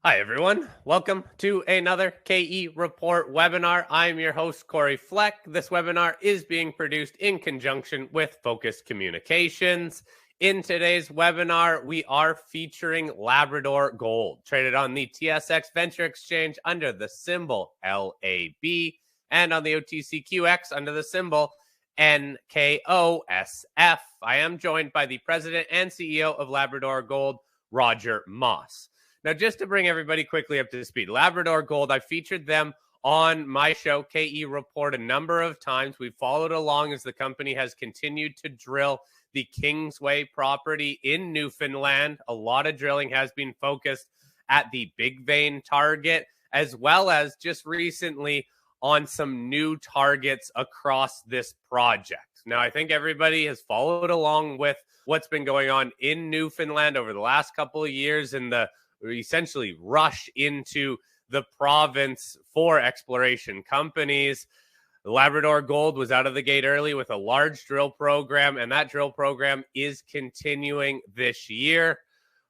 Hi, everyone. Welcome to another KE Report webinar. I'm your host, Cory Fleck. This webinar is being produced in conjunction with Focus Communications. In today's webinar, we are featuring Labrador Gold, traded on the TSX Venture Exchange under the symbol LAB and on the OTCQX under the symbol NKOSF. I am joined by the president and CEO of Labrador Gold, Roger Moss. Now, just to bring everybody quickly up to speed, Labrador Gold, I featured them on my show, KE Report, a number of times. We've followed along as the company has continued to drill the Kingsway property in Newfoundland. A lot of drilling has been focused at the Big Vein target, as well as just recently on some new targets across this project. Now, I think everybody has followed along with what's been going on in Newfoundland over the last couple of years in the essentially rush into the province for exploration companies. Labrador Gold was out of the gate early with a large drill program, and that drill program is continuing this year.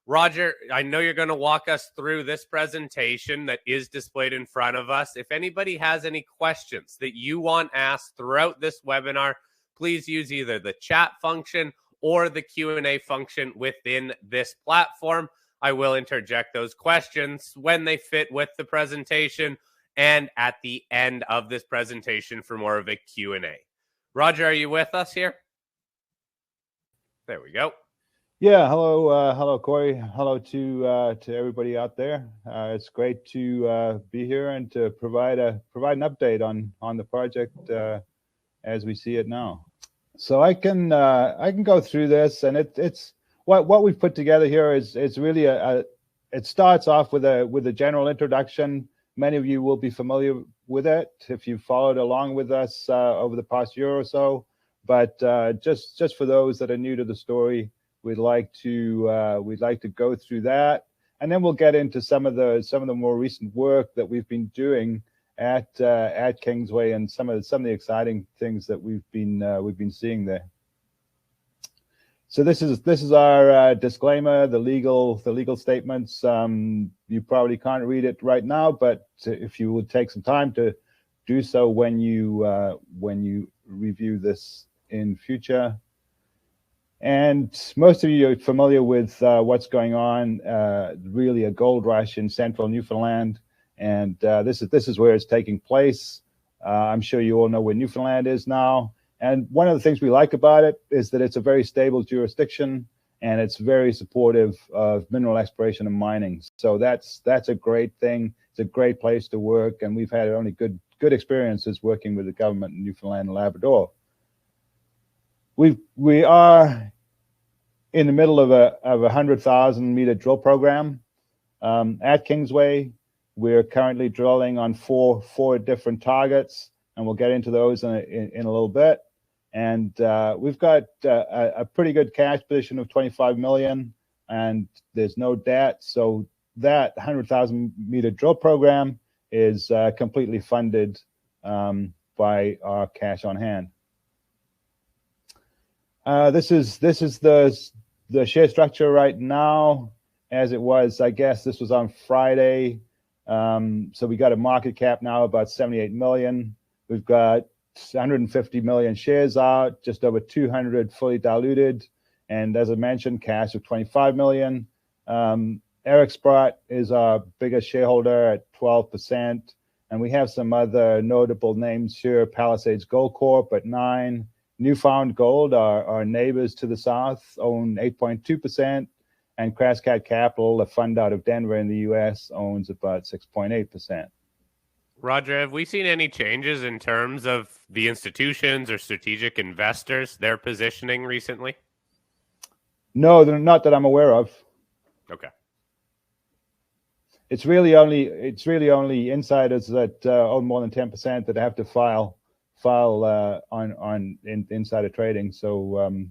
Roger, I know you're going to walk us through this presentation that is displayed in front of us. If anybody has any questions that you want asked throughout this webinar, please use either the chat function or the Q&A function within this platform. I will interject those questions when they fit with the presentation and at the end of this presentation for more of a Q&A. Roger, are you with us here? There we go. Yeah, hello, Cory. Hello to everybody out there. It's great to be here and to provide an update on the project as we see it now. So I can go through this, and it's what we've put together here is really it starts off with a general introduction. Many of you will be familiar with it if you've followed along with us over the past year or so. But just for those that are new to the story, we'd like to go through that, and then we'll get into some of the more recent work that we've been doing at Kingsway and some of the exciting things that we've been seeing there. So this is our disclaimer, the legal statements. You probably can't read it right now, but if you would take some time to do so when you review this in future. And most of you are familiar with what's going on. Really, a gold rush in central Newfoundland, and this is where it's taking place. I'm sure you all know where Newfoundland is now. And one of the things we like about it is that it's a very stable jurisdiction, and it's very supportive of mineral exploration and mining. So that's a great thing. It's a great place to work, and we've had only good experiences working with the government in Newfoundland and Labrador. We are in the middle of a 100,000 meter drill program at Kingsway. We're currently drilling on four different targets, and we'll get into those in a little bit. And we've got a pretty good cash position of 25 million, and there's no debt. So that 100,000 meter drill program is completely funded by our cash on hand. This is the share structure right now, as it was. I guess this was on Friday. So we got a market cap now about 78 million. We've got 150 million shares out, just over 200 fully diluted, and as I mentioned, cash of 25 million. Eric Sprott is our biggest shareholder at 12%, and we have some other notable names here. Palisades Gold Corp at 9%. Newfound Gold, our neighbors to the south, own 8.2%, and Crascat Capital, a fund out of Denver in the U.S., owns about 6.8%. Roger, have we seen any changes in terms of the institutions or strategic investors, their positioning recently? No, not that I'm aware of. Okay. It's really only insiders that own more than 10% that have to file on insider trading. So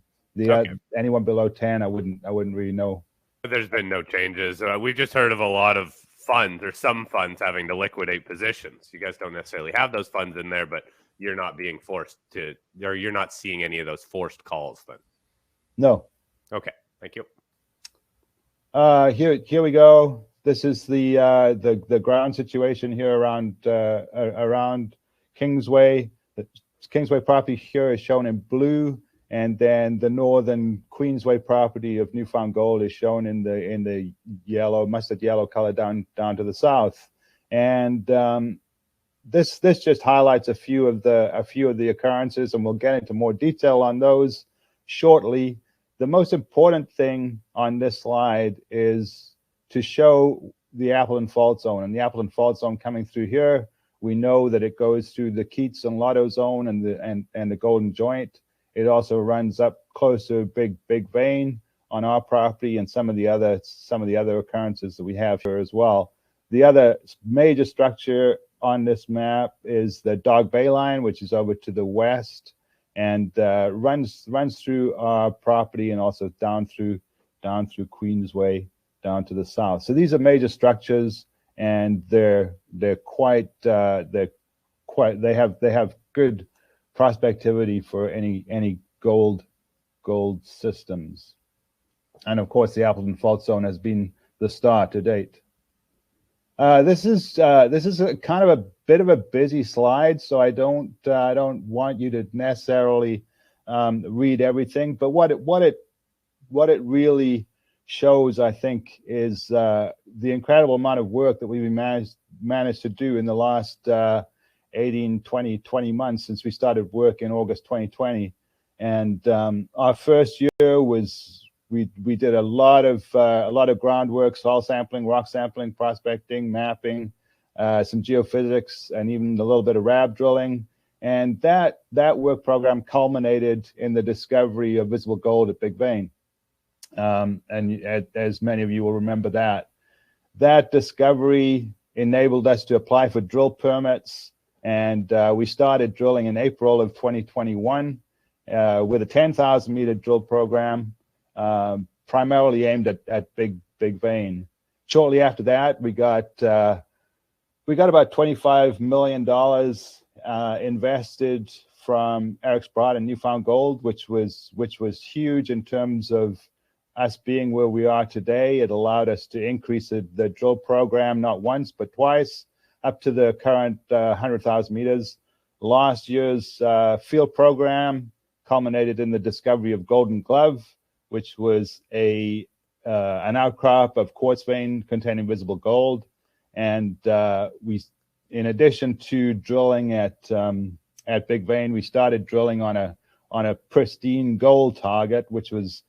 anyone below 10, I wouldn't really know. There's been no changes. We've just heard of a lot of funds or some funds having to liquidate positions. You guys don't necessarily have those funds in there, but you're not being forced to, or you're not seeing any of those forced calls then? No. Okay, thank you. Here we go. the ground situation here around Kingsway. The Kingsway property here is shown in blue, and then the northern Queensway property of Newfound Gold is shown in the yellow, mustard yellow color down to the south. And this just highlights a few of the occurrences, and we'll get into more detail on those shortly. The most important thing on this slide is to show the Appleton Fault Zone, and the Appleton Fault Zone coming through here. We know that it goes through the Keats and Lotto Zone and the Golden Joint. It also runs up close to Big Vein on our property and some of the other occurrences that we have here as well. The other major structure on this map is the Dog Bay line, which is over to the west and runs through our property and also down through Queensway down to the south. So these are major structures, and they have good prospectivity for any gold systems. And of course, the Appleton Fault Zone has been the star to date. This is a kind of a bit of a busy slide, so I don't want you to necessarily read everything. But what it really shows, I think, is the incredible amount of work that we've managed to do in the last 18, 20 months since we started work in August 2020. And our first year was we did a lot of groundwork, soil sampling, rock sampling, prospecting, mapping, some geophysics, and even a little bit of RAB drilling. And that work program culminated in the discovery of visible gold at Big Vein. And as many of you will remember, that discovery enabled us to apply for drill permits, and we started drilling in April of 2021 with a 10,000 meter drill program, primarily aimed at Big Vein. Shortly after that, we got about $25 million invested from Eric Sprott and Newfound Gold, which was huge in terms of us being where we are today. It allowed us to increase the drill program not once but twice, up to the current 100,000 meters. Last year's field program culminated in the discovery of Golden Glove, which was an outcrop of quartz vein containing visible gold. And we, in addition to drilling at Big Vein, we started drilling on a pristine gold target, which was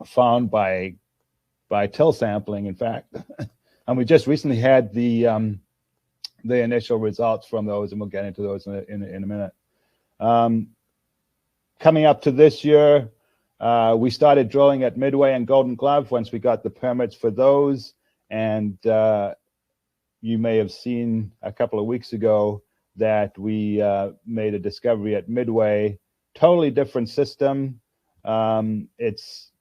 found by till sampling, in fact. And we just recently had the initial results from those, and we'll get into those in a minute. Coming up to this year, we started drilling at Midway and Golden Glove once we got the permits for those. And you may have seen a couple of weeks ago that we made a discovery at Midway. Totally different system. It's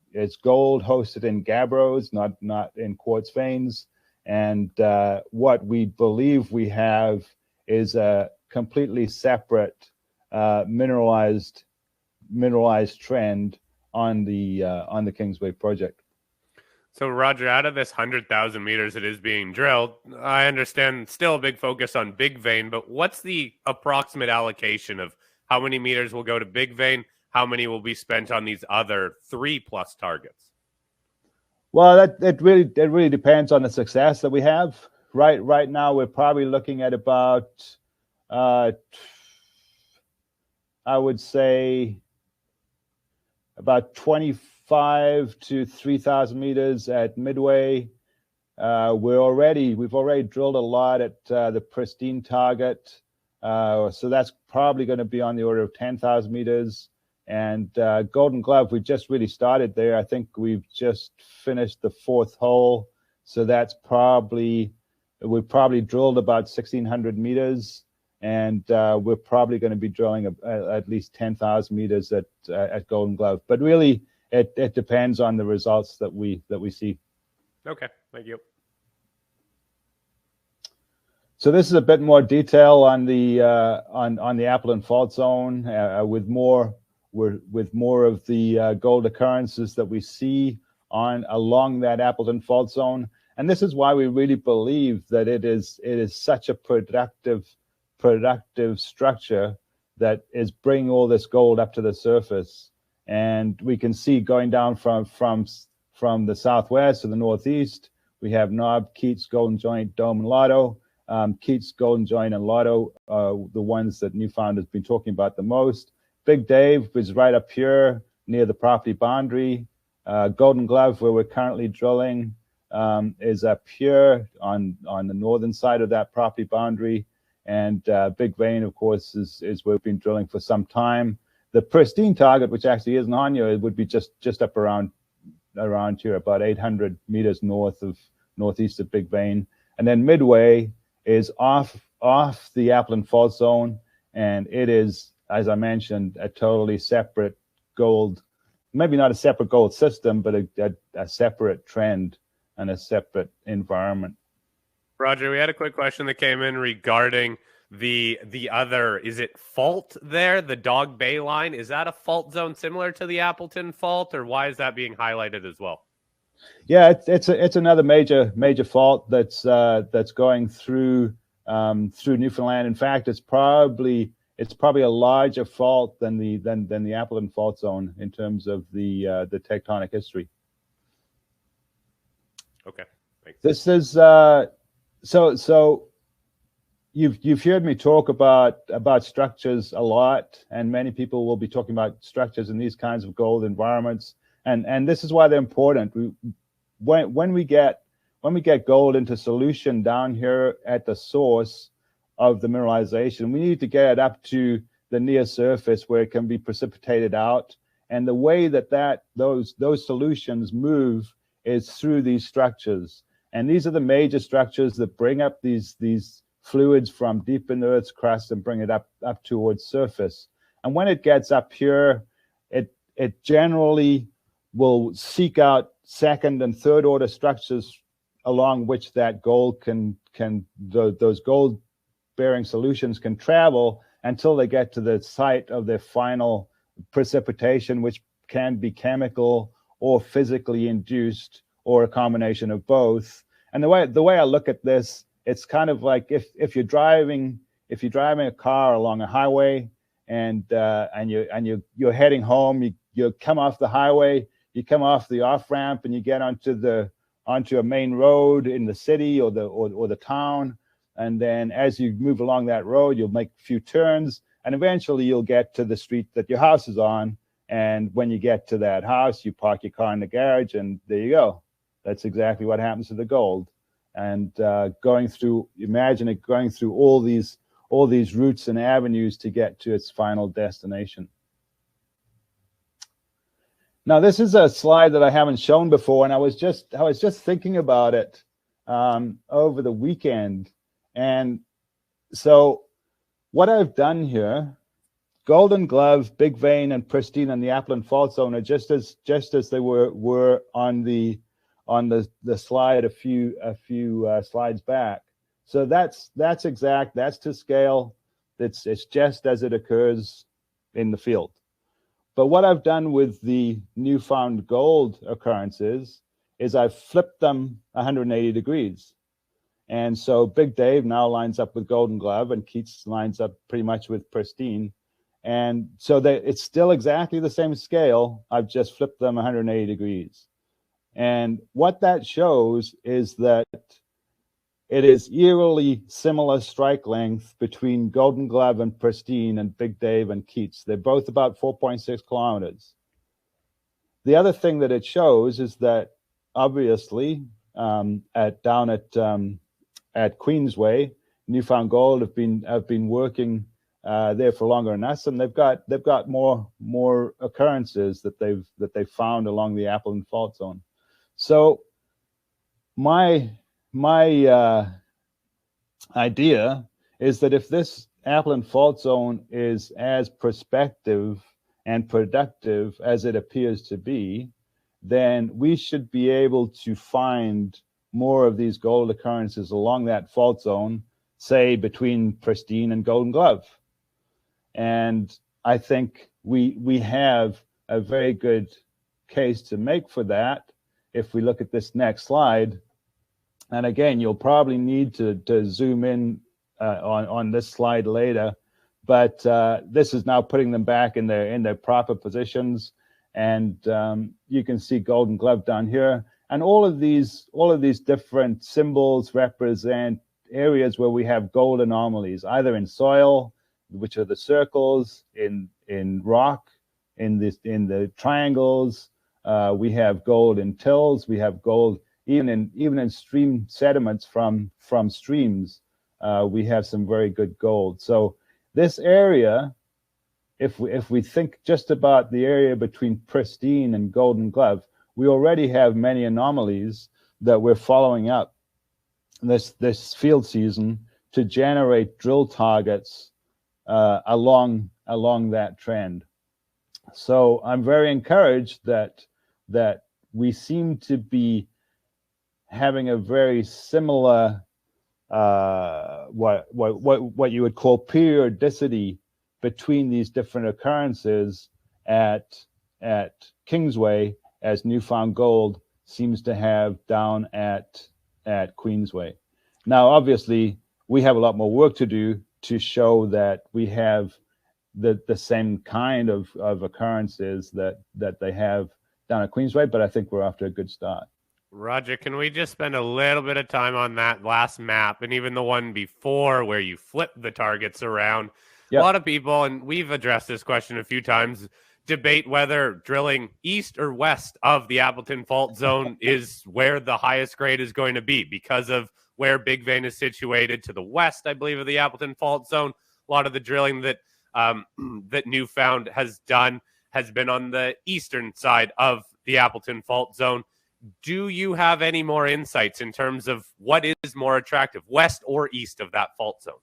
gold hosted in gabbros, not in quartz veins. And what we believe we have is a completely separate mineralized trend on the Kingsway project. So Roger, out of this 100,000 meters that is being drilled, I understand still a big focus on Big Vein, but what's the approximate allocation of how many meters will go to Big Vein? How many will be spent on these other 3+ targets? Well, it really depends on the success that we have. Right now, we're probably looking at about, I would say, about 25 to 3,000 meters at Midway. We've already drilled a lot at the Pristine target, so that's probably going to be on the order of 10,000 meters. And Golden Glove, we just really started there. I think we've just finished the 4th hole, so we've probably drilled about 1,600 meters, and we're probably going to be drilling at least 10,000 meters at Golden Glove. But really, it depends on the results that we see. Okay, thank you. So this is a bit more detail on the Appleton Fault Zone with more of the gold occurrences that we see along that Appleton Fault Zone. And this is why we really believe that it is such a productive structure that is bringing all this gold up to the surface. And we can see going down from the southwest to the northeast, we have Knob, Keats, Golden Joint, Dome, and Lotto. Keats, Golden Joint, and Lotto are the ones that Newfoundland has been talking about the most. Big Dave is right up here near the property boundary. Golden Glove, where we're currently drilling, is up here on the northern side of that property boundary. And Big Vein, of course, is where we've been drilling for some time. The Pristine target, which actually isn't on here, it would be just up around here, about 800 meters northeast of Big Vein. And then Midway is off the Appleton Fault Zone, and it is, as I mentioned, a totally separate gold, maybe not a separate gold system, but a separate trend and a separate environment. Roger, we had a quick question that came in regarding the other, is it fault there, the Dog Bay line? Is that a fault zone similar to the Appleton Fault, or why is that being highlighted as well? Yeah, it's another major fault that's going through Newfoundland. In fact, it's probably a larger fault than the Appleton Fault Zone in terms of the tectonic history. Okay, thanks. This is so. You've heard me talk about structures a lot, and many people will be talking about structures in these kinds of gold environments, and this is why they're important. When we get gold into solution down here at the source of the mineralization, we need to get it up to the near surface where it can be precipitated out. And the way that those solutions move is through these structures, and these are the major structures that bring up these fluids from deep in the Earth's crust and bring it up towards surface. And when it gets up here, it generally will seek out second and third order structures along which that gold those gold bearing solutions can travel until they get to the site of their final precipitation, which can be chemical or physically induced or a combination of both. And the way I look at this, it's kind of like if you're driving a car along a highway and you're heading home, you come off the highway, you come off the off ramp, and you get onto a main road in the city or the town, and then as you move along that road, you'll make a few turns, and eventually you'll get to the street that your house is on. And when you get to that house, you park your car in the garage, and there you go. That's exactly what happens to the gold. And imagine it going through all these routes and avenues to get to its final destination. Now, this is a slide that I haven't shown before, and I was just thinking about it over the weekend. And so what I've done here, Golden Glove, Big Vein, and Pristine and the Appleton Fault Zone are just as they were on the slide a few slides back. So that's exact. That's to scale. It's just as it occurs in the field. But what I've done with the newfound gold occurrences is I've flipped them 180 degrees. And so Big Dave now lines up with Golden Glove, and Keats lines up pretty much with Pristine. And so it's still exactly the same scale. I've just flipped them 180 degrees. And what that shows is that it is eerily similar strike length between Golden Glove and Pristine and Big Dave and Keats. They're both about 4.6 kilometers. The other thing that it shows is that obviously down at Queensway, Newfound Gold have been working there for longer than us, and they've got more occurrences that they've found along the Appleton Fault Zone. So my idea is that if this Appleton Fault Zone is as prospective and productive as it appears to be, then we should be able to find more of these gold occurrences along that fault zone, say between Pristine and Golden Glove. And I think we have a very good case to make for that. if we look at this next slide, and again, you'll probably need to zoom in on this slide later, but this is now putting them back in their proper positions, and you can see Golden Glove down here, and all of these different symbols represent areas where we have gold anomalies, either in soil, which are the circles, in rock, in the triangles. We have gold in tills. We have gold even in stream sediments from streams. We have some very good gold. So this area, if we think just about the area between Pristine and Golden Glove, we already have many anomalies that we're following up this field season to generate drill targets along that trend. So I'm very encouraged that we seem to be having a very similar what you would call periodicity between these different occurrences at Kingsway, as Newfound Gold seems to have down at Queensway. Now, obviously, we have a lot more work to do to show that we have the same kind of occurrences that they have down at Queensway, but I think we're off to a good start. Roger, can we just spend a little bit of time on that last map and even the one before where you flip the targets around? Yep. A lot of people, and we've addressed this question a few times, debate whether drilling east or west of the Appleton Fault Zone is where the highest grade is going to be because of where Big Vein is situated to the west, I believe, of the Appleton Fault Zone. A lot of the drilling that that Newfound has done has been on the eastern side of the Appleton Fault Zone. Do you have any more insights in terms of what is more attractive, west or east of that fault zone?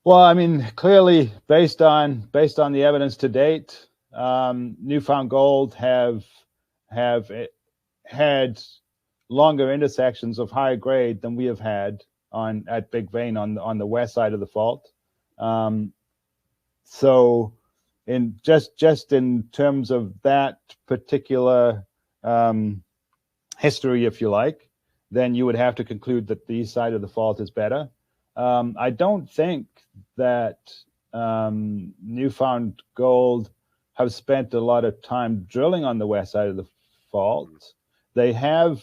Well, I mean, clearly, based on the evidence to date, Newfound Gold have had longer intersections of higher grade than we have had at Big Vein on the west side of the fault. So, in just in terms of that particular history, if you like, then you would have to conclude that the east side of the fault is better. I don't think that Newfound Gold have spent a lot of time drilling on the west side of the fault. They have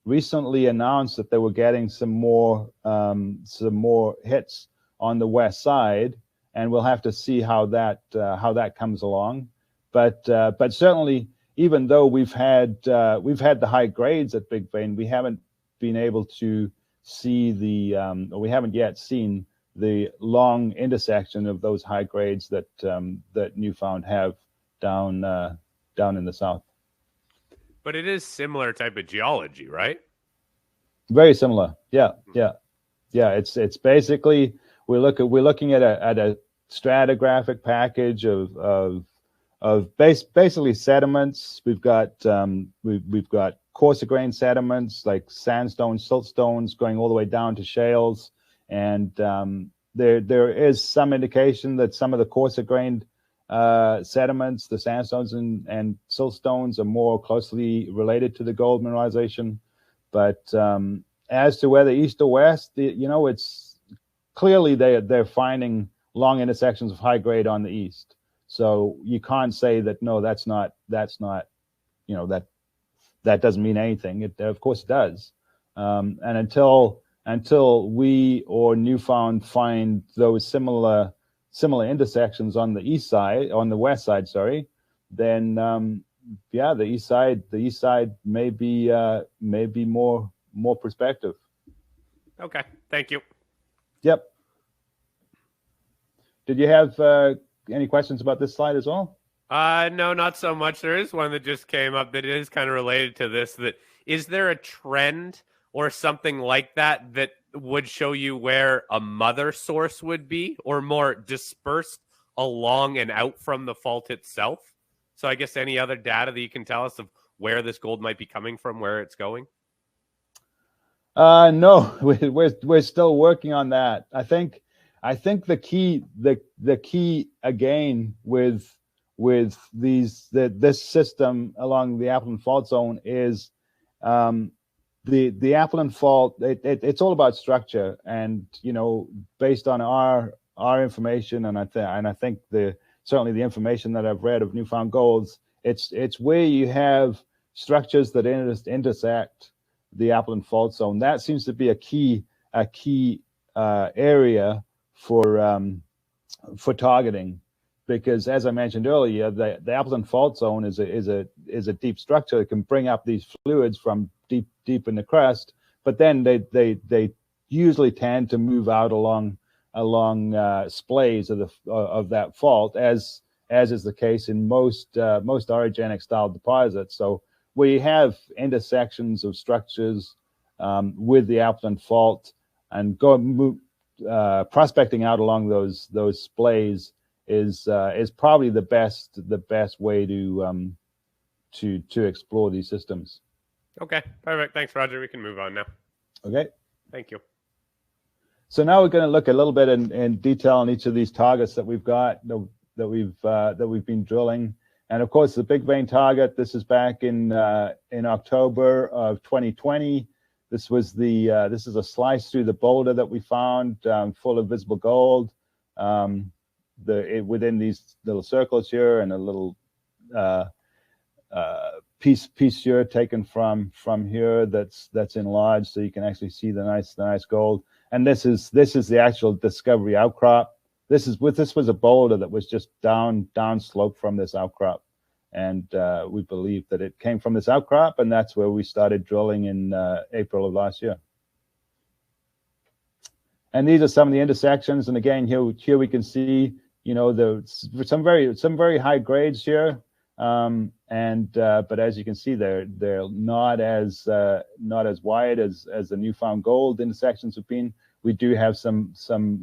recently announced that they were getting some more hits on the west side, and we'll have to see how that comes along. But certainly, even though we've had the high grades at Big Vein, we haven't been able to see or we haven't yet seen the long intersection of those high grades that Newfound have down in the south. But it is similar type of geology, right? Very similar. Yeah. It's basically we're looking at a stratigraphic package of basically sediments. We've got coarser grain sediments like sandstone, siltstones going all the way down to shales, and there is some indication that some of the coarser grained sediments, the sandstones and siltstones, are more closely related to the gold mineralization. But as to whether east or west, it's clearly they're finding long intersections of high grade on the east. So you can't say that no, that's not that doesn't mean anything. Of course it does. And until we or Newfound find those similar intersections on the west side, then the east side may be more prospective. Okay, thank you. Yep. Did you have any questions about this slide as well? No, not so much. There is one that just came up that is kind of related to this. That is there a trend or something like that would show you where a mother source would be, or more dispersed along and out from the fault itself? So I guess any other data that you can tell us of where this gold might be coming from, where it's going? No, we're still working on that. I think the key again with with this system along the Appleton Fault Zone is the Appleton Fault. It's all about structure, and based on our information, and I think certainly the information that I've read of Newfound Golds, it's where you have structures that intersect the Appleton Fault Zone. That seems to be a key area for targeting, because as I mentioned earlier, the Appleton Fault Zone is a deep structure that can bring up these fluids from deep in the crust, but then they usually tend to move out along splays of that fault, as is the case in most orogenic style deposits. So we have intersections of structures with the Appleton Fault, and prospecting out along those splays is probably the best way to explore these systems. Okay, perfect. Thanks, Roger. We can move on now. Okay. Thank you. So now we're going to look a little bit in detail on each of these targets that we've got, that we've been drilling. And of course, the big vein target, this is back in October of 2020. This is a slice through the boulder that we found, full of visible gold. Within these little circles here, and a little piece here taken from here that's enlarged, so you can actually see the nice gold. And this is the actual discovery outcrop. This was a boulder that was just down slope from this outcrop, and we believe that it came from this outcrop, and that's where we started drilling in April of last year. And these are some of the intersections. And again, here we can see, some very high grades here. But as you can see, they're not as wide as the Newfound Gold intersections have been. We do have some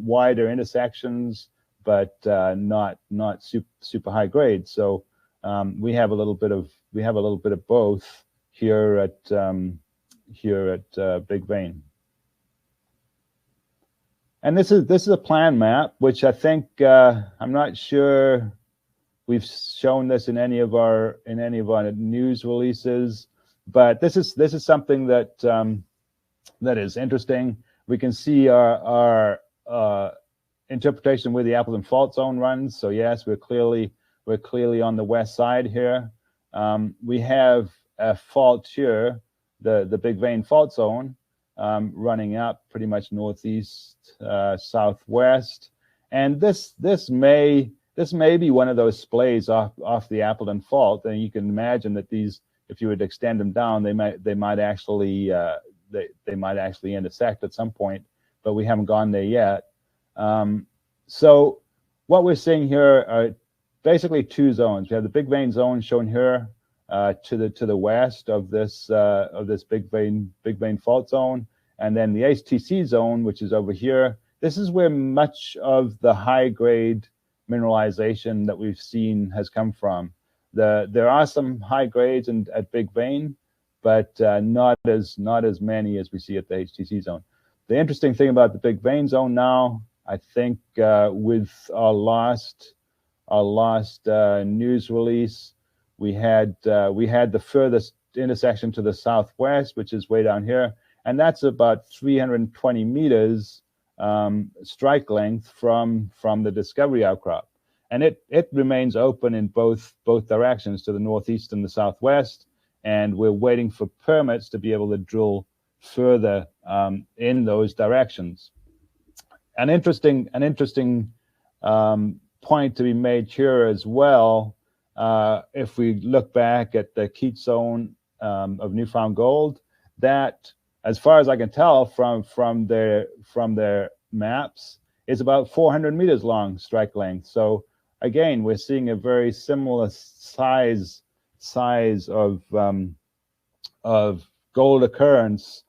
wider intersections, but not super high grade. So we have a little bit of both here at Big Vein. And this is a plan map, which I think I'm not sure we've shown this in any of our news releases, but this is something that is interesting. We can see our interpretation where the Appleton Fault Zone runs. So yes, we're clearly on the west side here. We have a fault here, the Big Vein Fault Zone, running up pretty much northeast, southwest, and this may be one of those splays off the Appleton Fault. And you can imagine that these, if you would extend them down, they might actually intersect at some point, but we haven't gone there yet. So what we're seeing here are basically two zones. We have the Big Vein zone shown here to the west of this Big Vein Fault Zone, and then the HTC zone, which is over here. This is where much of the high grade mineralization that we've seen has come from. There are some high grades at Big Vein, but not as many as we see at the HTC zone. The interesting thing about the Big Vein zone now, I think, with our last news release, we had the furthest intersection to the southwest, which is way down here, and that's about 320 meters strike length from the discovery outcrop, and it remains open in both directions, to the northeast and the southwest, and we're waiting for permits to be able to drill further in those directions. An interesting point to be made here as well, if we look back at the Keats zone of Newfound Gold, that, as far as I can tell from their maps, is about 400 meters long strike length. So again, we're seeing a very similar size of gold occurrence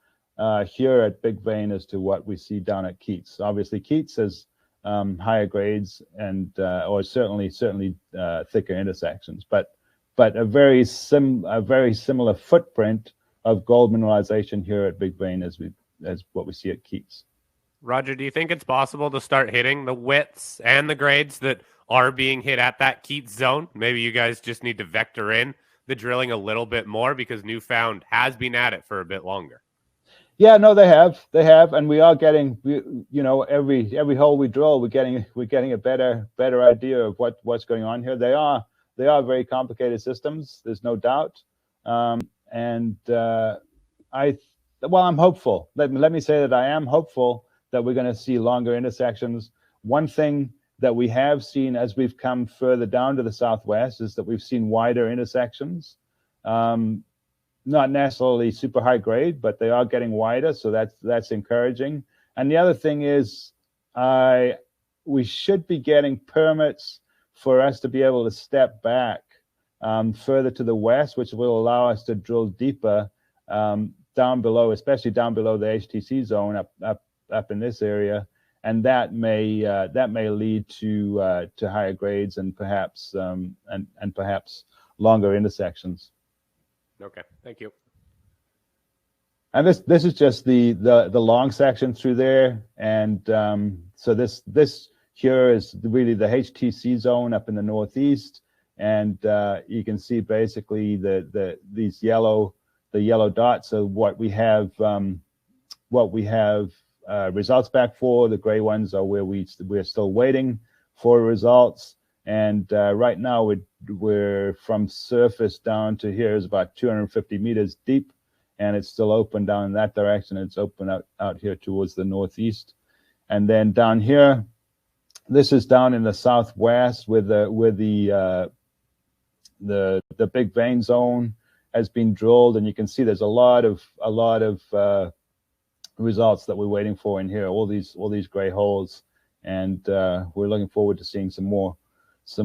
here at Big Vein as to what we see down at Keats. Obviously, Keats has higher grades and or certainly thicker intersections, but a very similar footprint of gold mineralization here at Big Vein as what we see at Keats. Roger, do you think it's possible to start hitting the widths and the grades that are being hit at that Keats zone? Maybe you guys just need to vector in the drilling a little bit more because Newfound has been at it for a bit longer. Yeah, no, they have, and we are getting, every hole we drill, we're getting a better idea of what's going on here. They are very complicated systems. There's no doubt, I'm hopeful. Let me say that I am hopeful that we're going to see longer intersections. One thing that we have seen as we've come further down to the southwest is that we've seen wider intersections. Not necessarily super high grade, but they are getting wider, so that's encouraging. And the other thing is, we should be getting permits for us to be able to step back further to the west, which will allow us to drill deeper down below, especially down below the HTC zone up in this area, and that may lead to higher grades and perhaps longer intersections. Okay, thank you. And this is just the long section through there, and so this here is really the HTC zone up in the northeast, and you can see basically these yellow dots are what we have results back for. The gray ones are where we're still waiting for results. And right now we're from surface down to here is about 250 meters deep, and it's still open down in that direction. It's open out here towards the northeast, and then down here, this is down in the southwest where the big vein zone has been drilled, and you can see there's a lot of results that we're waiting for in here. All these gray holes, and we're looking forward to seeing some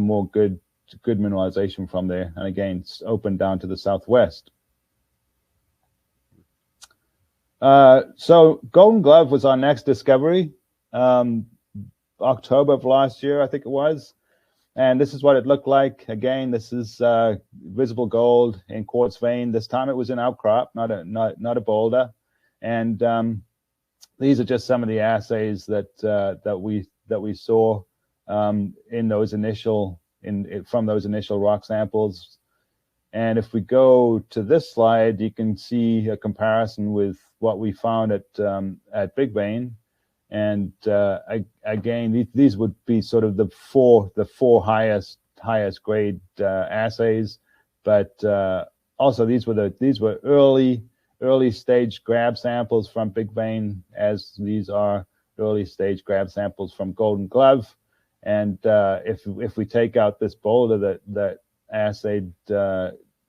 more good mineralization from there. And again, it's open down to the southwest. So Golden Glove was our next discovery, October of last year, I think it was. And this is what it looked like. Again, this is visible gold in quartz vein. This time it was an outcrop, not a boulder. And these are just some of the assays that we saw from those initial rock samples. And if we go to this slide, you can see a comparison with what we found at Big Vein. And again, these would be sort of the four highest grade assays, but also these were early stage grab samples from Big Vein, as these are early stage grab samples from Golden Glove. And if we take out this boulder that assayed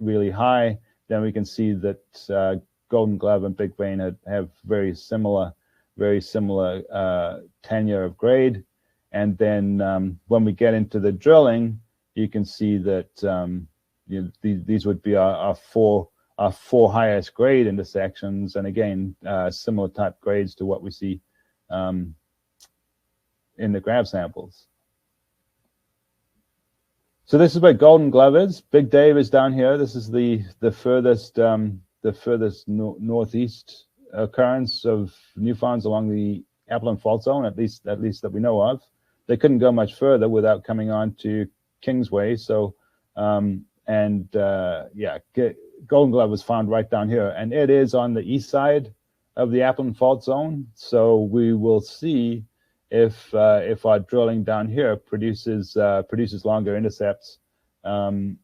really high, then we can see that Golden Glove and Big Vein have very similar tenure of grade. And then when we get into the drilling, you can see that these would be our four highest grade intersections, and again similar type grades to what we see in the grab samples. So this is where Golden Glove is. Big Dave is down here. This is the furthest northeast occurrence of Newfoundlands along the Appleton Fault Zone, at least that we know of. They couldn't go much further without coming on to Kingsway. So Golden Glove was found right down here, and it is on the east side of the Appleton Fault Zone. So we will see if our drilling down here produces longer intercepts and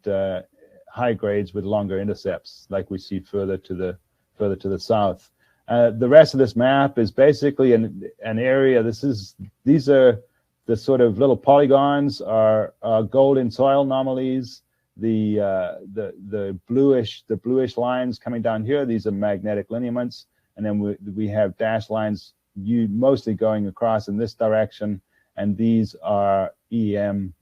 high grades with longer intercepts, like we see further to the south. The rest of this map is basically an area. These are the sort of little polygons are gold in soil anomalies. The bluish lines coming down here, these are magnetic lineaments, and then we have dashed lines mostly going across in this direction, and these are EM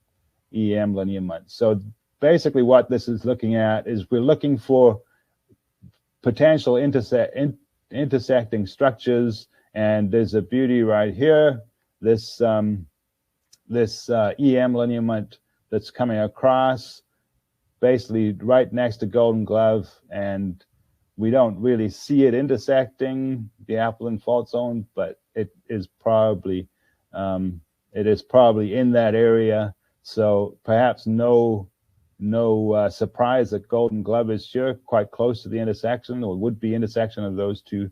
lineaments. So basically what this is looking at is we're looking for potential intersecting structures, and there's a beauty right here, this EM lineament that's coming across basically right next to Golden Glove, and we don't really see it intersecting the Appleton Fault Zone, but it is probably in that area. So perhaps no surprise that Golden Glove is sure quite close to the intersection, or would be intersection of those two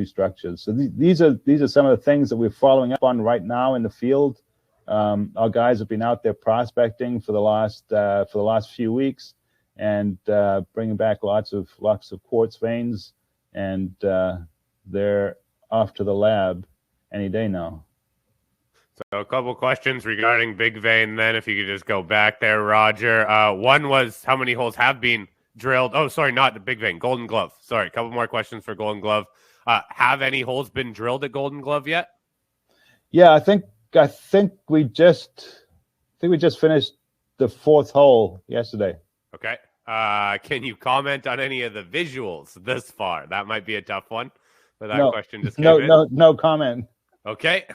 structures. So these are some of the things that we're following up on right now in the field. Our guys have been out there prospecting for the last few weeks, and bringing back lots of quartz veins, and they're off to the lab any day now. So a couple questions regarding Big Vein then, if you could just go back there, Roger. One was how many holes have been drilled? Oh, sorry, not the Big Vein, Golden Glove. Sorry, a couple more questions for Golden Glove. Have any holes been drilled at Golden Glove yet? Yeah, I think we just finished the fourth hole yesterday. Okay. Can you comment on any of the visuals this far? That might be a tough one. But that question just came in. No comment. Okay.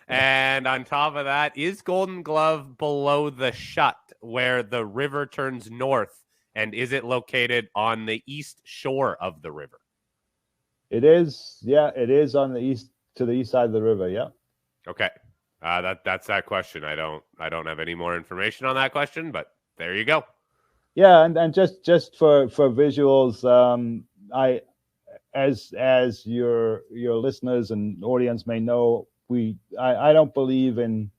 And on top of that, is Golden Glove below the shut where the river turns north? And is it located on the east shore of the river? It is. Yeah, it is on the east side of the river. Yeah. Okay. That's that question. I don't have any more information on that question, but there you go. Yeah, and just for visuals, as your listeners and audience may know, I don't believe in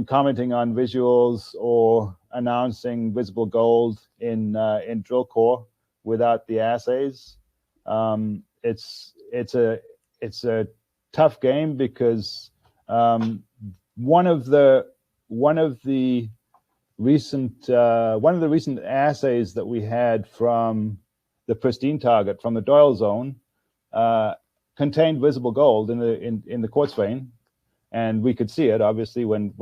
commenting on visuals or announcing visible gold in drill core without the assays. It's a tough game because one of the recent assays that we had from the Pristine target from the Doyle zone contained visible gold in the quartz vein, and we could see it obviously when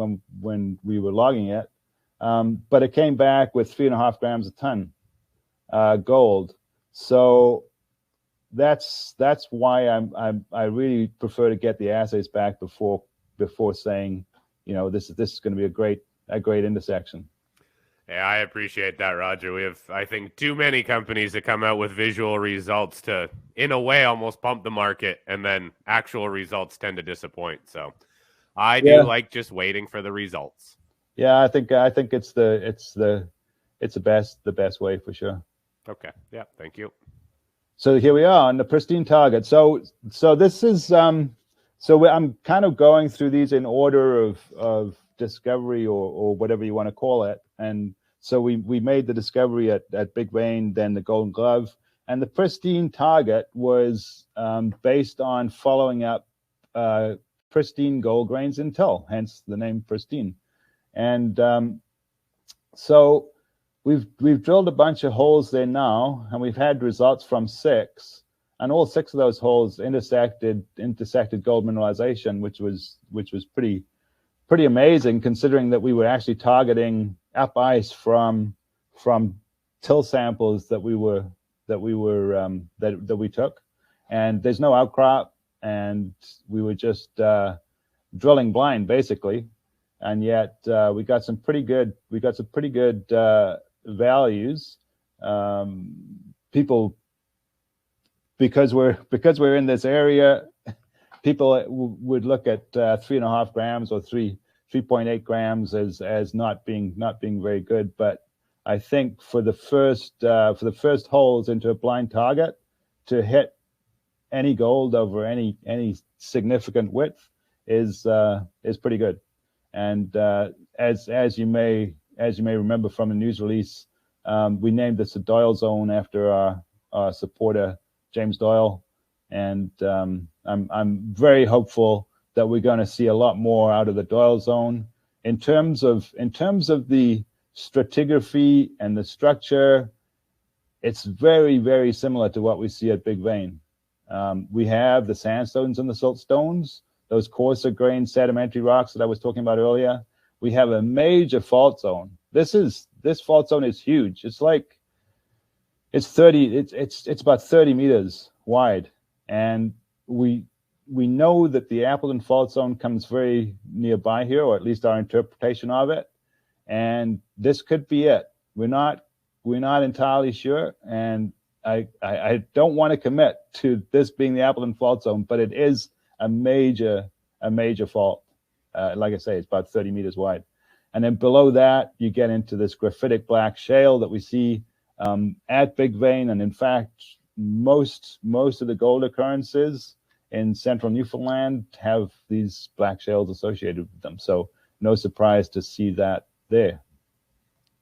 we were logging it, but it came back with 3.5 grams a ton gold. So that's why I really prefer to get the assays back before saying, this is going to be a great intersection. Yeah, I appreciate that, Roger. We have, I think, too many companies that come out with visual results to, in a way, almost pump the market, and then actual results tend to disappoint. So I do like just waiting for the results. Yeah, I think it's the best way for sure. Okay. Yeah. Thank you. So here we are on the Pristine target. So this is I'm kind of going through these in order of discovery or whatever you want to call it. And so we made the discovery at Big Vein, then the Golden Glove, and the Pristine target was based on following up pristine gold grains in till, hence the name Pristine. And so we've drilled a bunch of holes there now, and we've had results from 6, and all 6 of those holes intersected gold mineralization, which was pretty amazing, considering that we were actually targeting up ice from till samples that we took, and there's no outcrop, and we were just drilling blind basically, and yet we got some pretty good values. People, because we're in this area, people would look at 3.5 grams or 3.8 grams as not being very good. But I think for the first holes into a blind target, to hit any gold over any significant width is pretty good. And as you may remember from the news release, we named this the Doyle zone after our supporter James Doyle, and I'm very hopeful that we're going to see a lot more out of the Doyle zone. In terms of the stratigraphy and the structure, it's very, very similar to what we see at Big Vein. We have the sandstones and the siltstones, those coarser grained sedimentary rocks that I was talking about earlier. We have a major fault zone. This fault zone is huge. It's about 30 meters wide, and we know that the Appleton fault zone comes very nearby here, or at least our interpretation of it, and this could be it. We're not entirely sure, and I don't want to commit to this being the Appleton fault zone, but it is a major fault. Like I say, it's about 30 meters wide. And then below that, you get into this graphitic black shale that we see at Big Vein. And in fact, most of the gold occurrences in central Newfoundland have these black shales associated with them. So no surprise to see that there.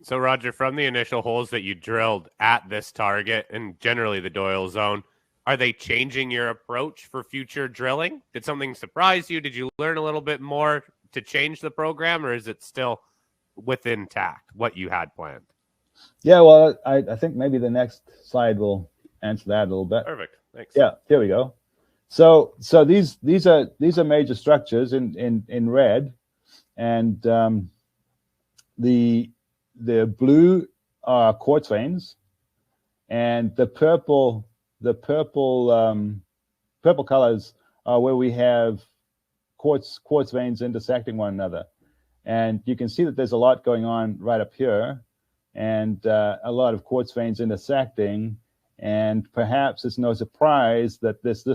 So Roger, from the initial holes that you drilled at this target and generally the Doyle zone, are they changing your approach for future drilling? Did something surprise you? Did you learn a little bit more to change the program, or is it still within intact what you had planned? Yeah, well, I think maybe the next slide will answer that a little bit. Perfect. Thanks. Yeah, here we go. So these are major structures in red, and the blue are quartz veins, and the purple colors are where we have quartz veins intersecting one another. And you can see that there's a lot going on right up here, and a lot of quartz veins intersecting. And perhaps it's no surprise that this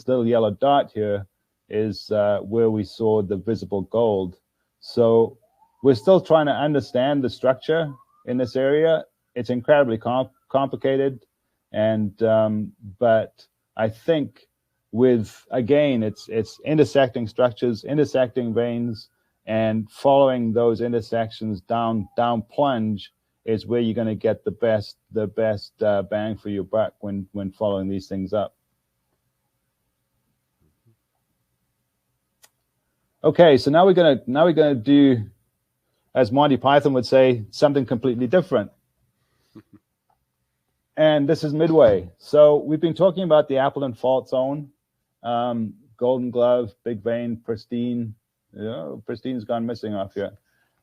little yellow dot here is where we saw the visible gold. So we're still trying to understand the structure in this area. It's incredibly complicated, and but I think with, again, it's intersecting structures, intersecting veins, and following those intersections down plunge is where you're going to get the best bang for your buck when following these things up. Okay, so now we're gonna do, as Monty Python would say, something completely different. And this is Midway. So we've been talking about the Appleton Fault Zone, Golden Glove, Big Vein, Pristine. Pristine's gone missing off here.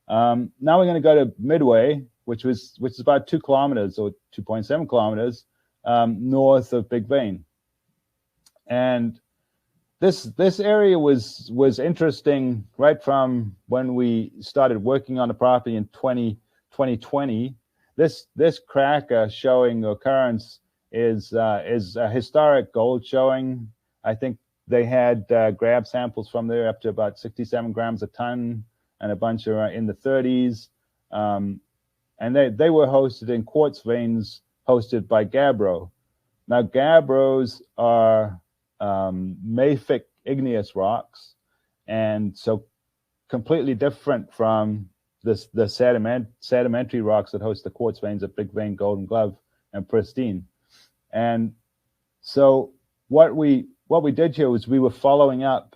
Now we're going to go to Midway, which is about 2 kilometers or 2.7 kilometers north of Big Vein. And this area was interesting right from when we started working on the property in 2020. This cracker showing occurrence is a historic gold showing. I think they had grab samples from there up to about 67 grams a ton, and a bunch are in the 30s. And they were hosted in quartz veins hosted by gabbro. Now, gabbros are mafic igneous rocks, and so completely different from the sedimentary rocks that host the quartz veins at Big Vein, Golden Glove, and Pristine. And so what we did here was we were following up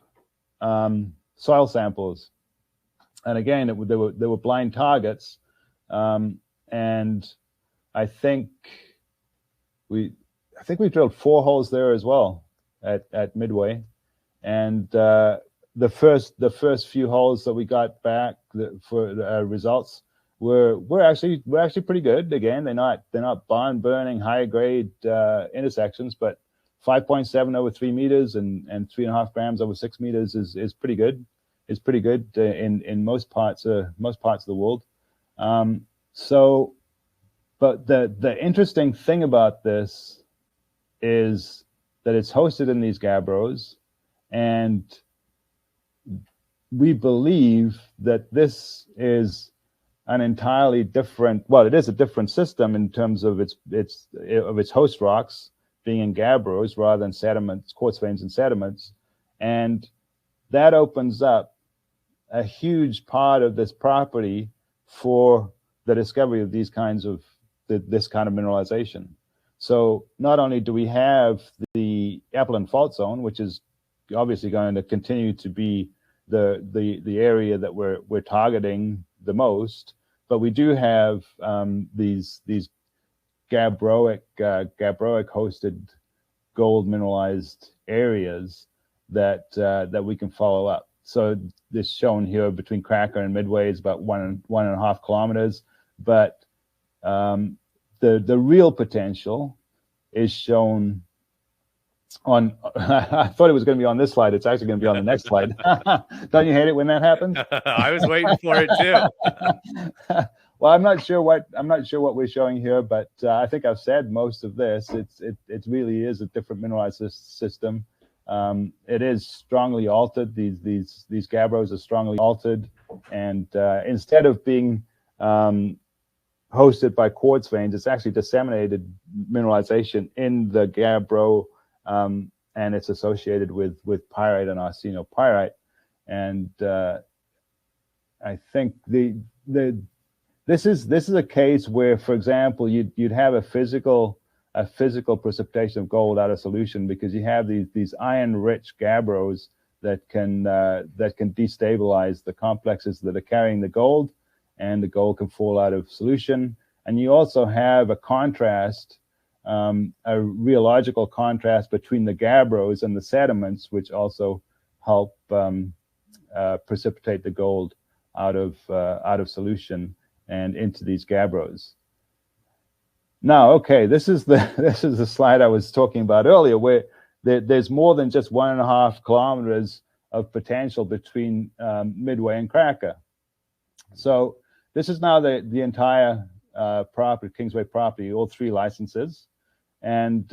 soil samples, and again they were blind targets, and I think we drilled 4 holes there as well at Midway, and the first few holes that we got back for results were actually pretty good. Again, they're not barn burning high grade intersections, but 5.7 over 3 meters and 3.5 grams over 6 meters is pretty good. It's pretty good in most parts of the world. But the interesting thing about this is that it's hosted in these gabbros, and we believe that this is an entirely different, well, it is a different system in terms of its host rocks being in gabbros rather than sediments, quartz veins and sediments. And that opens up a huge part of this property for the discovery of these kinds of this kind of mineralization. So not only do we have the Appleton Fault Zone, which is obviously going to continue to be the area that we're targeting the most, but we do have these gabbroic hosted gold mineralized areas that we can follow up. So this shown here between Cracker and Midway is about 1.5 kilometers, but the real potential is shown on, I thought it was going to be on this slide. It's actually going to be on the next slide. Don't you hate it when that happens? I was waiting for it too. Well, I'm not sure what we're showing here, but I think I've said most of this. It really is a different mineralized system, It is strongly altered. These gabbros are strongly altered, and instead of being hosted by quartz veins, it's actually disseminated mineralization in the gabbro, and it's associated with pyrite and arsenopyrite. And I think this is a case where, for example, you'd have a physical precipitation of gold out of solution, because you have these iron-rich gabbros that can destabilize the complexes that are carrying the gold, and the gold can fall out of solution. And you also have a contrast, a rheological contrast between the gabbros and the sediments, which also help precipitate the gold out of solution and into these gabbros. Now, okay, this is the slide I was talking about earlier, where there's more than just 1.5 kilometers of potential between Midway and Cracker. So this is now the entire property, Kingsway property, all 3 licenses. And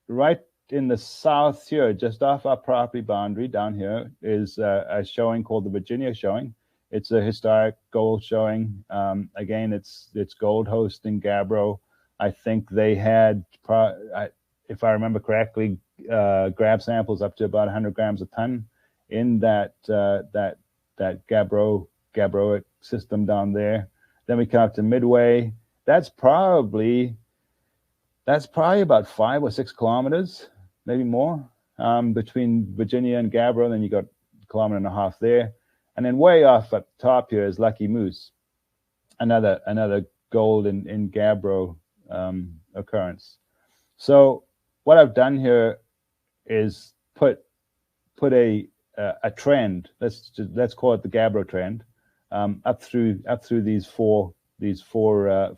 right in the south here, just off our property boundary down here, is a showing called the Virginia showing. It's a historic gold showing. Again, it's gold hosting gabbro. I think they had, if I remember correctly, grab samples up to about 100 grams a ton in that gabbroic system down there. Then we come up to Midway. That's probably about 5 or 6 kilometers, maybe more, between Virginia and gabbro. Then you got 1.5 kilometers there. And then way off up top here is Lucky Moose, another gold in gabbro occurrence. So what I've done here is put a trend. Let's call it the gabbro trend, up through these four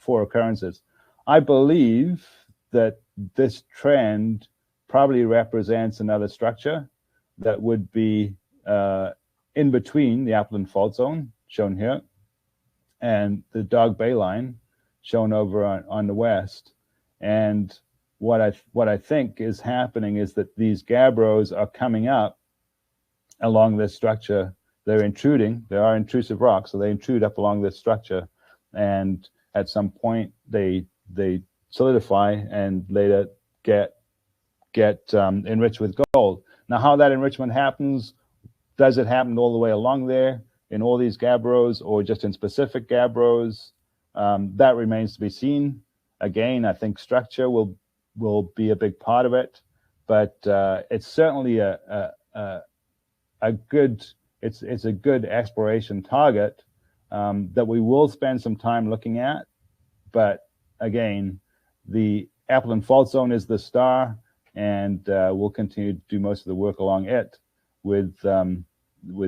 occurrences. I believe that this trend probably represents another structure that would be in between the Upland Fault Zone, shown here, and the Dog Bay line, shown over on the west. And what I think is happening is that these gabbros are coming up along this structure. They're intruding. There are intrusive rocks, so they intrude up along this structure, and at some point they solidify and later get enriched with gold. Now, how that enrichment happens, does it happen all the way along there in all these gabbros, or just in specific gabbros? That remains to be seen. Again, I think structure will be a big part of it, but it's certainly a good exploration target that we will spend some time looking at. But again, the Upland Fault Zone is the star, and we'll continue to do most of the work along it, with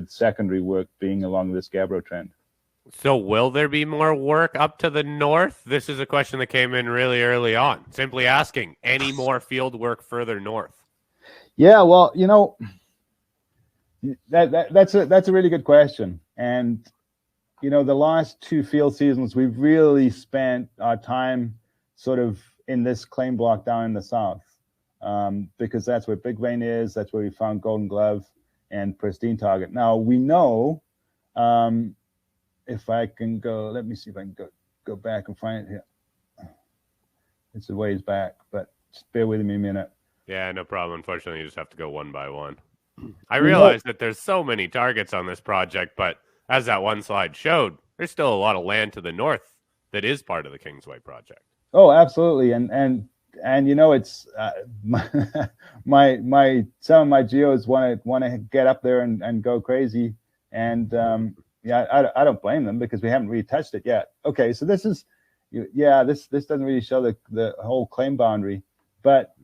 secondary work being along this gabbro trend. So will there be more work up to the north? This is a question that came in really early on. Simply asking, any more field work further north? Yeah, well, that's a really good question. And the last 2 field seasons, we've really spent our time sort of in this claim block down in the south, because that's where Big Vein is. That's where we found Golden Glove and Pristine target. Now we know, if I can go, let me see if I can go back and find it here. It's a ways back, but just bear with me a minute. Yeah, no problem. Unfortunately, you just have to go one by one. I realize that there's so many targets on this project, but as that one slide showed, there's still a lot of land to the north that is part of the Kingsway project. Oh, absolutely. And it's my some of my geos want to get up there and go crazy, and I don't blame them, because we haven't really touched it yet. Okay, so this doesn't really show the whole claim boundary, but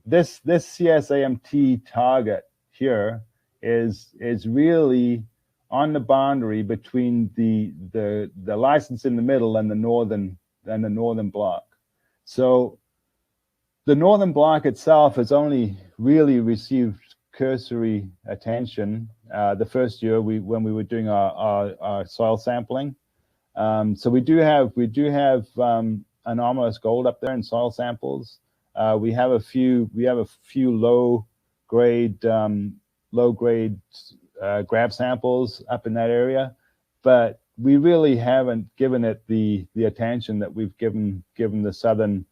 this CSAMT target here is really on the boundary between the license in the middle and the northern block. So the northern block itself has only really received cursory attention the first year when we were doing our soil sampling. So we do have anomalous gold up there in soil samples. We have a few low grade grab samples up in that area, but we really haven't given it the attention that we've given the southern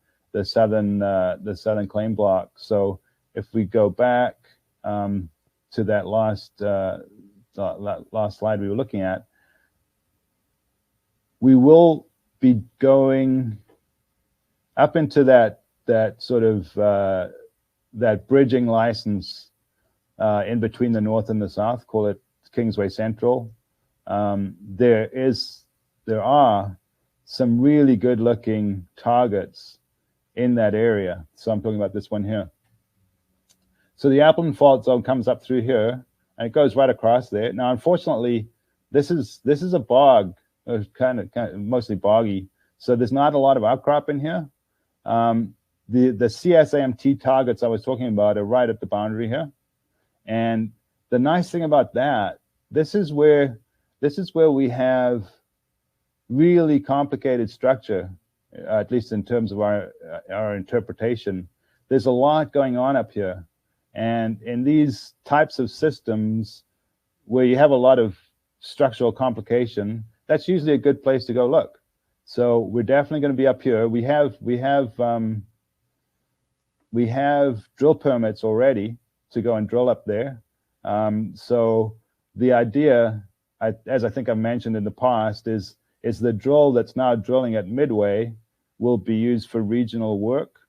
claim block. So if we go back to that last slide we were looking at, we will be going up into that sort of that bridging license in between the north and the south, call it Kingsway Central. There are some really good looking targets in that area. So I'm talking about this one here. So the Appleton Fault Zone comes up through here and it goes right across there. Now, unfortunately, this is a bog, kind of mostly boggy. So there's not a lot of outcrop in here. The CSAMT targets I was talking about are right at the boundary here. And the nice thing about that, this is where we have really complicated structure, at least in terms of our interpretation. There's a lot going on up here. And in these types of systems where you have a lot of structural complication, that's usually a good place to go look. So we're definitely going to be up here. We have drill permits already to go and drill up there. So the idea, as I think I've mentioned in the past, is the drill that's now drilling at Midway will be used for regional work.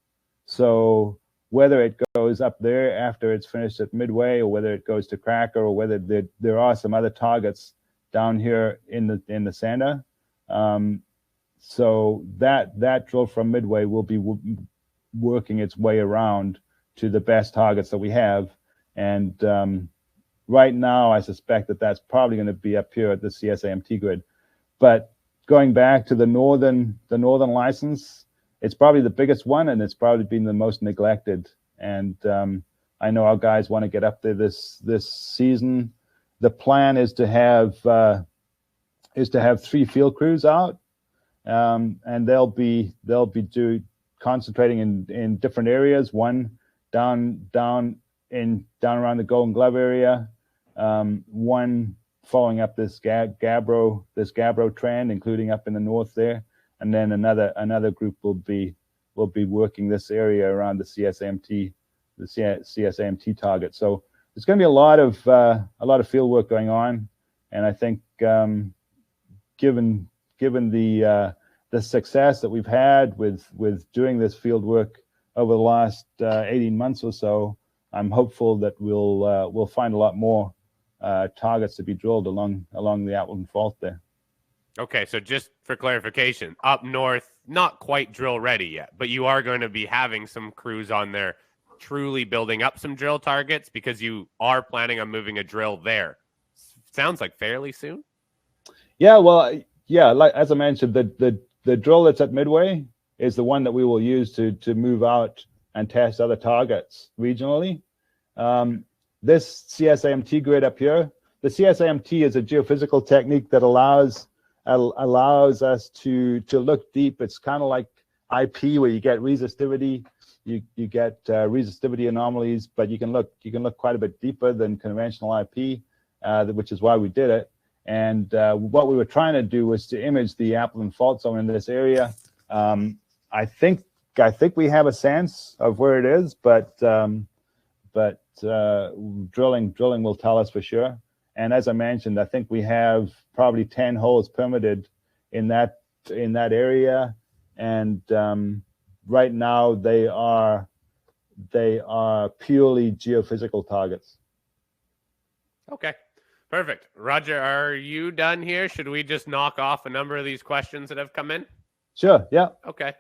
So whether it goes up there after it's finished at Midway, or whether it goes to Cracker, or whether there are some other targets down here in the center. So that drill from Midway will be working its way around to the best targets that we have. And right now, I suspect that that's probably going to be up here at the CSAMT grid. But going back to the northern license, it's probably the biggest one, and it's probably been the most neglected. And I know our guys want to get up there this season. The plan is to have 3 field crews out, and they'll be concentrating in different areas. One down around the Golden Glove area, one following up this gabbro trend, including up in the north there, and then another group will be working this area around the CSAMT target. So there's going to be a lot of field work going on, and I think given the success that we've had with doing this field work over the last 18 months or so, I'm hopeful that we'll find a lot more targets to be drilled along the Appleton Fault there. Okay, so just for clarification, up north, not quite drill ready yet, but you are going to be having some crews on there truly building up some drill targets because you are planning on moving a drill there. Sounds like fairly soon. Yeah, well, yeah, like as I mentioned, the drill that's at Midway is the one that we will use to move out and test other targets regionally. This CSAMT grid up here, the CSAMT is a geophysical technique that allows us to look deep. It's kind of like IP, where you get resistivity, you get resistivity anomalies, but you can look quite a bit deeper than conventional IP, which is why we did it. And what we were trying to do was to image the Appleton Fault Zone in this area. I think we have a sense of where it is, but drilling will tell us for sure. And as I mentioned, I think we have probably 10 holes permitted in that area, and right now they are purely geophysical targets. Okay, perfect. Roger, are you done here? Should we just knock off a number of these questions that have come in? Sure. Yeah. Okay.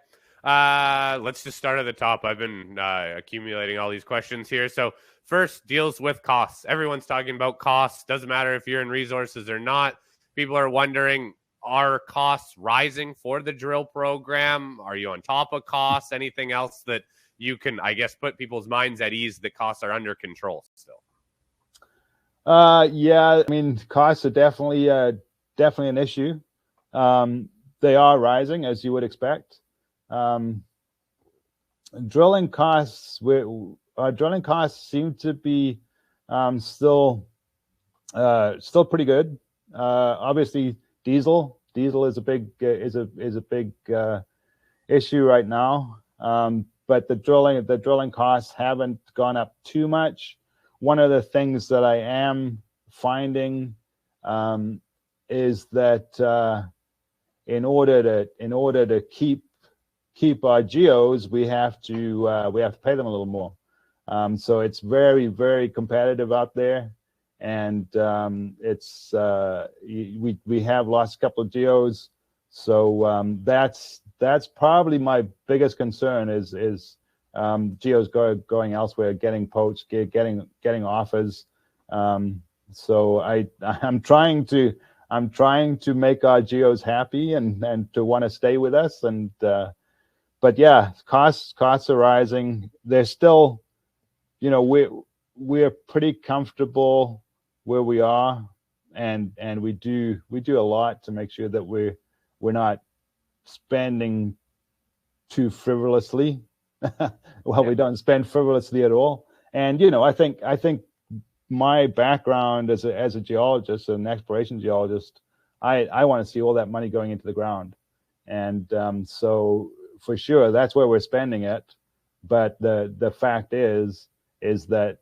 Let's just start at the top. I've been accumulating all these questions here. So first deals with costs. Everyone's talking about costs. Doesn't matter if you're in resources or not. People are wondering, are costs rising for the drill program? Are you on top of costs? Anything else that you can, I guess, put people's minds at ease that costs are under control still? Yeah, I mean, costs are definitely an issue. They are rising, as you would expect. Drilling costs, our drilling costs seem to be still pretty good. Obviously, diesel is a big issue right now. But the drilling costs haven't gone up too much. One of the things that I am finding is that in order to keep our geos, we have to pay them a little more. So it's very, very competitive out there, and we have lost a couple of geos. So that's probably my biggest concern is geos going elsewhere, getting poached, getting offers. So I'm trying to make our geos happy and to want to stay with us. And but yeah, costs are rising. They're still, we're pretty comfortable where we are, and we do a lot to make sure that we're not spending too frivolously. We don't spend frivolously at all. And I think my background as a geologist, an exploration geologist, I want to see all that money going into the ground. And so for sure that's where we're spending it. But the fact is that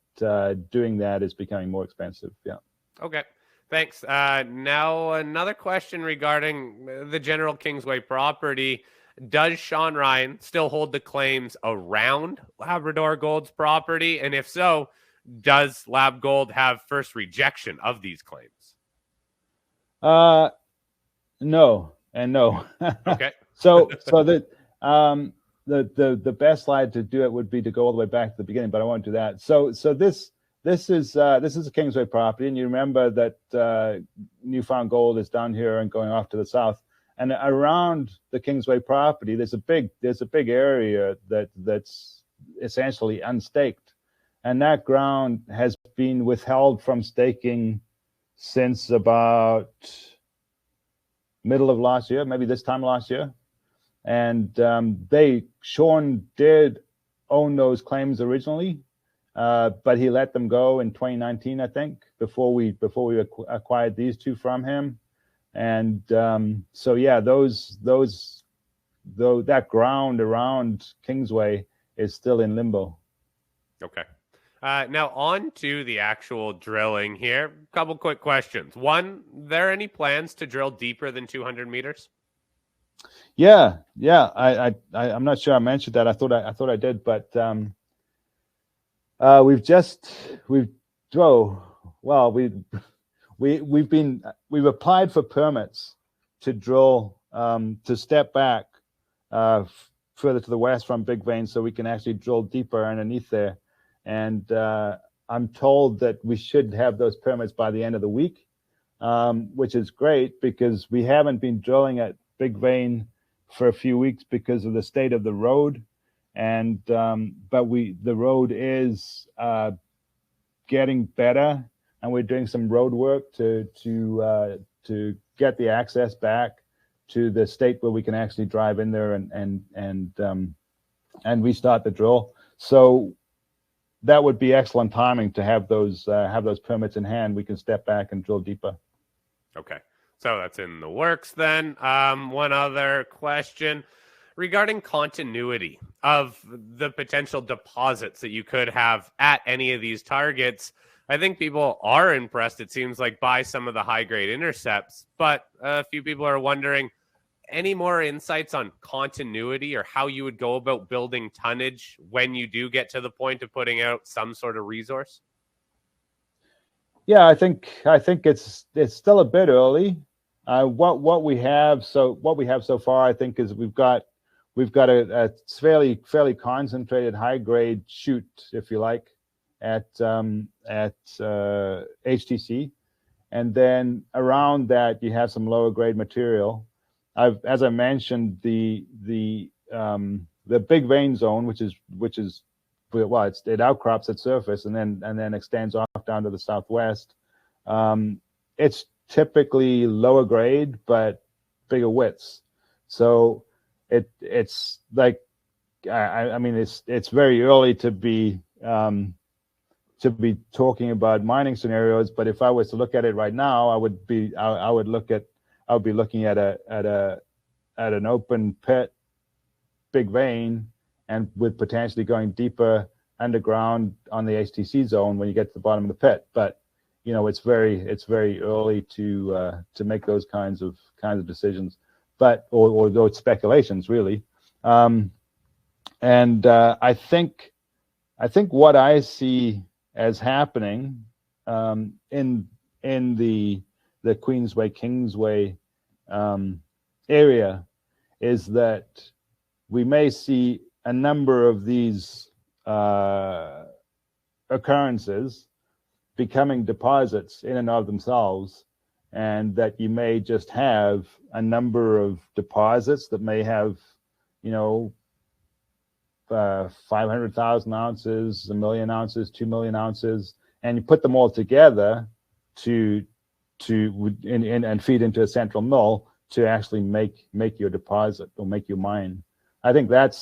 doing that is becoming more expensive. Yeah. Okay. Thanks. Now, another question regarding the general Kingsway property. Does Sean Ryan still hold the claims around Labrador Gold's property? And if so, does Lab Gold have first rejection of these claims? No and no. Okay. So the best slide to do it would be to go all the way back to the beginning, but I won't do that. So this is a Kingsway property, and you remember that Newfoundland Gold is down here and going off to the south. And around the Kingsway property, there's a big area that's essentially unstaked, and that ground has been withheld from staking since about middle of last year, maybe this time last year. And Sean did own those claims originally, but he let them go in 2019, I think, before we acquired these two from him. And so yeah, that ground around Kingsway is still in limbo. Okay. Now on to the actual drilling here. A couple quick questions. One, there any plans to drill deeper than 200 meters? Yeah. I'm not sure I mentioned that. I thought I did, but we've applied for permits to drill to step back further to the west from Big Vein, so we can actually drill deeper underneath there. And I'm told that we should have those permits by the end of the week, which is great because we haven't been drilling at Big Vein for a few weeks because of the state of the road. And but the road is getting better, and we're doing some road work to get the access back to the state where we can actually drive in there and restart the drill. So that would be excellent timing to have those permits in hand. We can step back and drill deeper. Okay, so that's in the works then. One other question regarding continuity of the potential deposits that you could have at any of these targets. I think people are impressed, it seems like, by some of the high-grade intercepts, but a few people are wondering, any more insights on continuity or how you would go about building tonnage when you do get to the point of putting out some sort of resource? Yeah, I think it's still a bit early. What we have so far, I think, is we've got a fairly concentrated high grade shoot, if you like, at HTC, and then around that you have some lower grade material. As I mentioned, the Big Vein zone, which is it outcrops at surface and then extends off down to the southwest. It's typically lower grade but bigger widths. So it's like, I mean, it's very early to be talking about mining scenarios. But if I was to look at it right now, I would be looking at an open pit, big vein, and with potentially going deeper underground on the HTC zone when you get to the bottom of the pit. But it's very early to make those kinds of decisions, but or those speculations really. I think what I see as happening in the Queensway Kingsway area is that we may see a number of these occurrences becoming deposits in and of themselves, and that you may just have a number of deposits that may have 500,000 ounces, 1 million ounces, 2 million ounces, and you put them all together and feed into a central mill to actually make your deposit or make your mine. I think at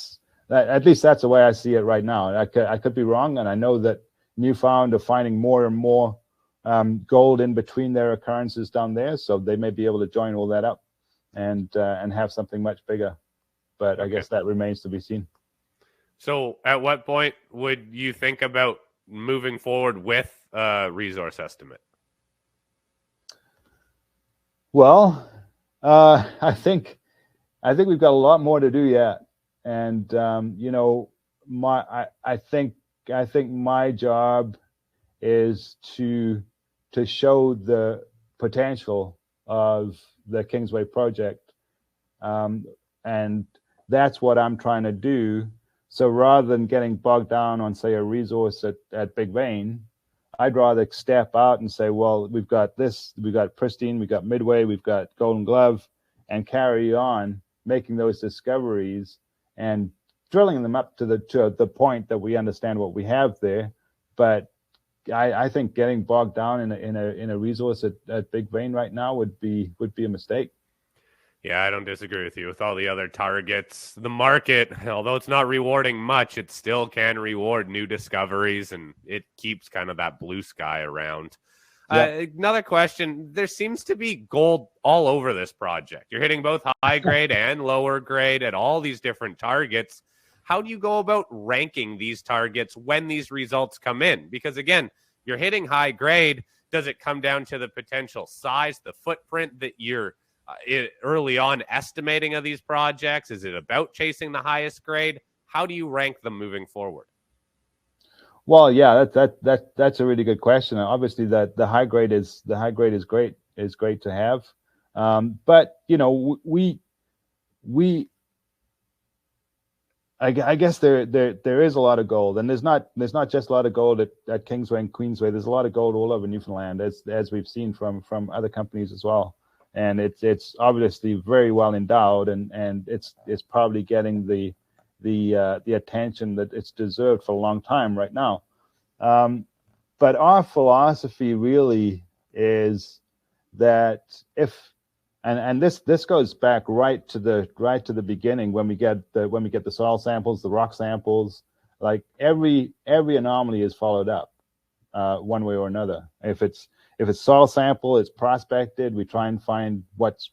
least that's the way I see it right now. I could be wrong, and I know that Newfoundland are finding more and more gold in between their occurrences down there, so they may be able to join all that up and have something much bigger. But I guess that remains to be seen. So at what point would you think about moving forward with a resource estimate? Well, I think we've got a lot more to do yet, and I think my job is to show the potential of the Kingsway project, and that's what I'm trying to do. So rather than getting bogged down on, say, a resource at Big Vein, I'd rather step out and say, well, we've got this, we've got Pristine, we've got Midway, we've got Golden Glove, and carry on making those discoveries and drilling them up to the point that we understand what we have there. But I think getting bogged down in a resource at Big Vein right now would be a mistake. Yeah, I don't disagree with you. With all the other targets, the market, although it's not rewarding much, it still can reward new discoveries, and it keeps kind of that blue sky around. Yeah. Another question, there seems to be gold all over this project. You're hitting both high grade and lower grade at all these different targets. How do you go about ranking these targets when these results come in? Because again, you're hitting high grade. Does it come down to the potential size, the footprint that you're early on estimating of these projects? Is it about chasing the highest grade? How do you rank them moving forward? Well, yeah, that's a really good question. Obviously, that the high grade is great to have, but I guess there is a lot of gold, and there's not just a lot of gold at Kingsway and Queensway. There's a lot of gold all over Newfoundland, as we've seen from other companies as well. And it's obviously very well endowed, and it's probably getting the attention that it's deserved for a long time right now. But our philosophy really is that this goes back right to the beginning when we get the soil samples, the rock samples. Like every anomaly is followed up one way or another. If it's soil sample, it's prospected. We try and find what's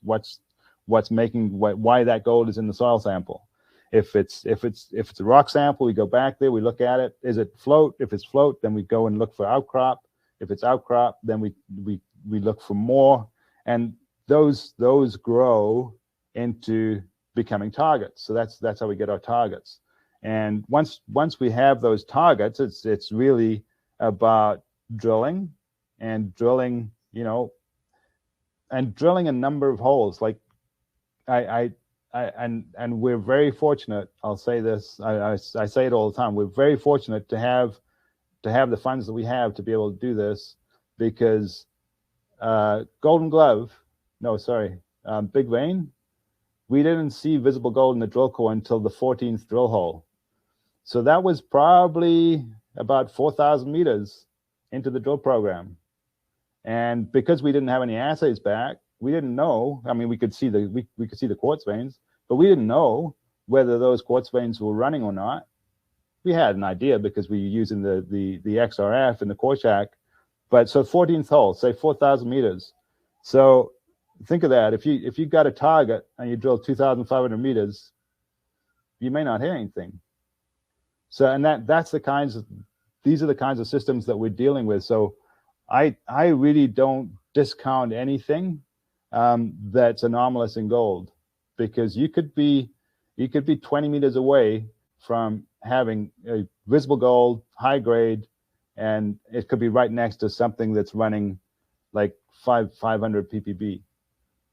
making why that gold is in the soil sample. If it's a rock sample, we go back there, we look at it. Is it float? If it's float, then we go and look for outcrop. If it's outcrop, then we look for more, and those grow into becoming targets. So that's how we get our targets. And once we have those targets, it's really about drilling a number of holes. Like and we're very fortunate. I'll say this. I say it all the time. We're very fortunate to have the funds that we have to be able to do this, because Big Vein, we didn't see visible gold in the drill core until the 14th drill hole. So that was probably about 4,000 meters into the drill program. And because we didn't have any assays back, we didn't know. I mean, we could see the quartz veins, but we didn't know whether those quartz veins were running or not. we had an idea because we were using the XRF and the core shack. But so 14th hole, say 4,000 meters. So think of that. If you got a target and you drill 2,500 meters, you may not hear anything. So, and these are the kinds of systems that we're dealing with. So I really don't discount anything that's anomalous in gold, because you could be 20 meters away from having a visible gold, high grade, and it could be right next to something that's running like 500 ppb.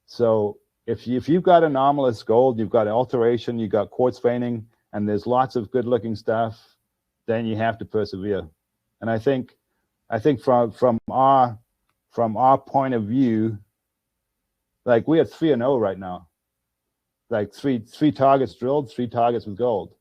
So if you've got anomalous gold, you've got alteration, you've got quartz veining, and there's lots of good looking stuff, then you have to persevere. And I think from our point of view, like we have 3-0 right now, like three targets drilled, 3 targets with gold.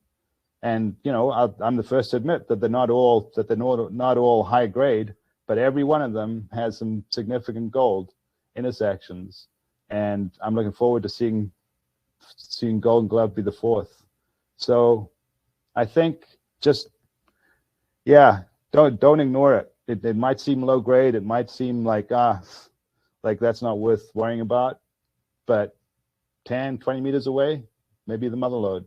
And I'm the first to admit that they're not all high grade, but every one of them has some significant gold intersections. And I'm looking forward to seeing Golden Glove be the 4th. So I think just, don't ignore it. It might seem low grade. It might seem like that's not worth worrying about. But 10, 20 meters away, maybe the mother lode.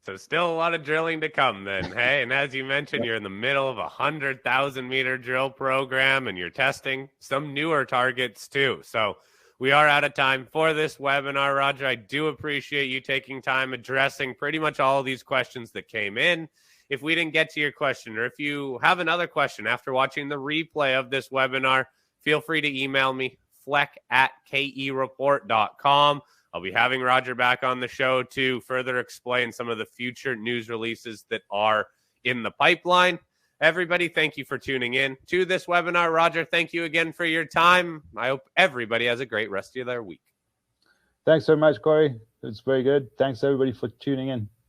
So still a lot of drilling to come then, hey? And as you mentioned, you're in the middle of a 100,000 meter drill program, and you're testing some newer targets too. So we are out of time for this webinar, Roger. I do appreciate you taking time addressing pretty much all of these questions that came in. If we didn't get to your question, or if you have another question after watching the replay of this webinar, feel free to email me, fleck@kereport.com. I'll be having Roger back on the show to further explain some of the future news releases that are in the pipeline. Everybody, thank you for tuning in to this webinar. Roger, thank you again for your time. I hope everybody has a great rest of their week. Thanks so much, Cory. It's very good. Thanks, everybody, for tuning in.